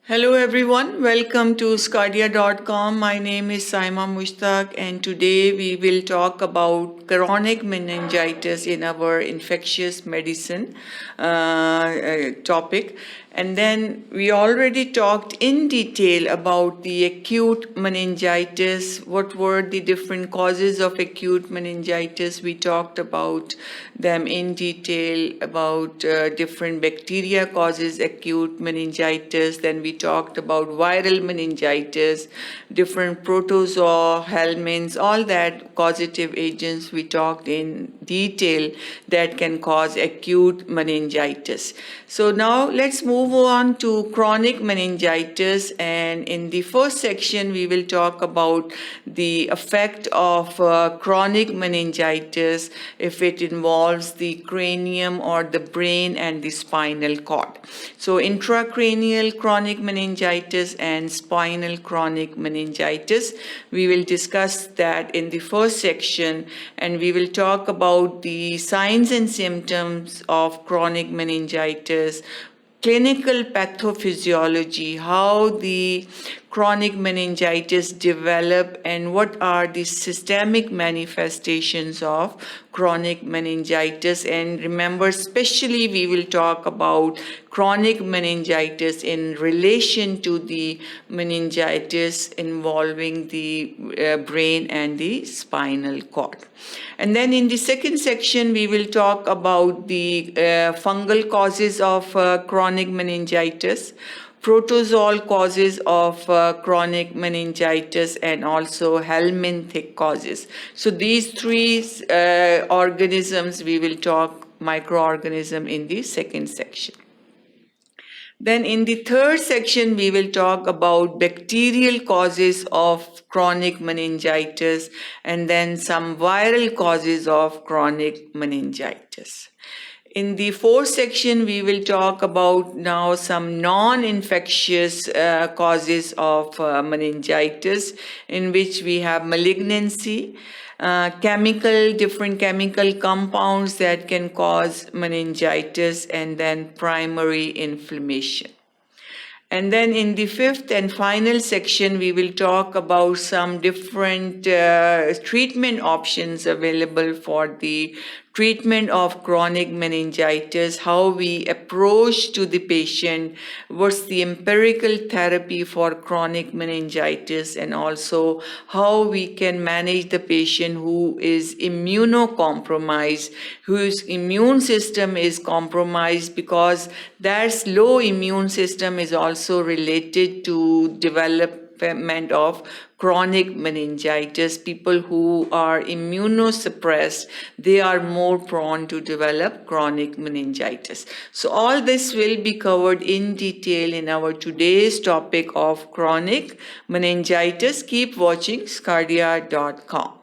Hello everyone, welcome to sqadia.com. My name is Saima Mushtaq and today we will talk about chronic meningitis in our infectious medicine topic. And then we already talked in detail about the acute meningitis, what were the different causes of acute meningitis. We talked about them in detail, about different bacteria causes acute meningitis. Then we talked about viral meningitis, different protozoa, helminths, all that causative agents we talked in detail that can cause acute meningitis. So now let's move on to chronic meningitis, and in the first section we will talk about the effect of chronic meningitis if it involves the cranium or the brain and the spinal cord. So intracranial chronic meningitis and spinal chronic meningitis, we will discuss that in the first section, and we will talk about the signs and symptoms of chronic meningitis, clinical pathophysiology, how the chronic meningitis develop and what are the systemic manifestations of chronic meningitis. And remember, especially we will talk about chronic meningitis in relation to the meningitis involving the brain and the spinal cord. And then in the second section, we will talk about the fungal causes of chronic meningitis, protozoal causes of chronic meningitis, and also helminthic causes. So these three organisms we will talk microorganism in the second section. Then in the third section, we will talk about bacterial causes of chronic meningitis and then some viral causes of chronic meningitis. In the fourth section, we will talk about now some non-infectious causes of meningitis, in which we have malignancy, different chemical compounds that can cause meningitis, and then primary inflammation. And then in the fifth and final section, we will talk about some different treatment options available for the treatment of chronic meningitis, how we approach to the patient, what's the empirical therapy for chronic meningitis, and also how we can manage the patient who is immunocompromised, whose immune system is compromised, because that low immune system is also related to development of chronic meningitis. People who are immunosuppressed, they are more prone to develop chronic meningitis. So all this will be covered in detail in our today's topic of chronic meningitis. Keep watching sqadia.com.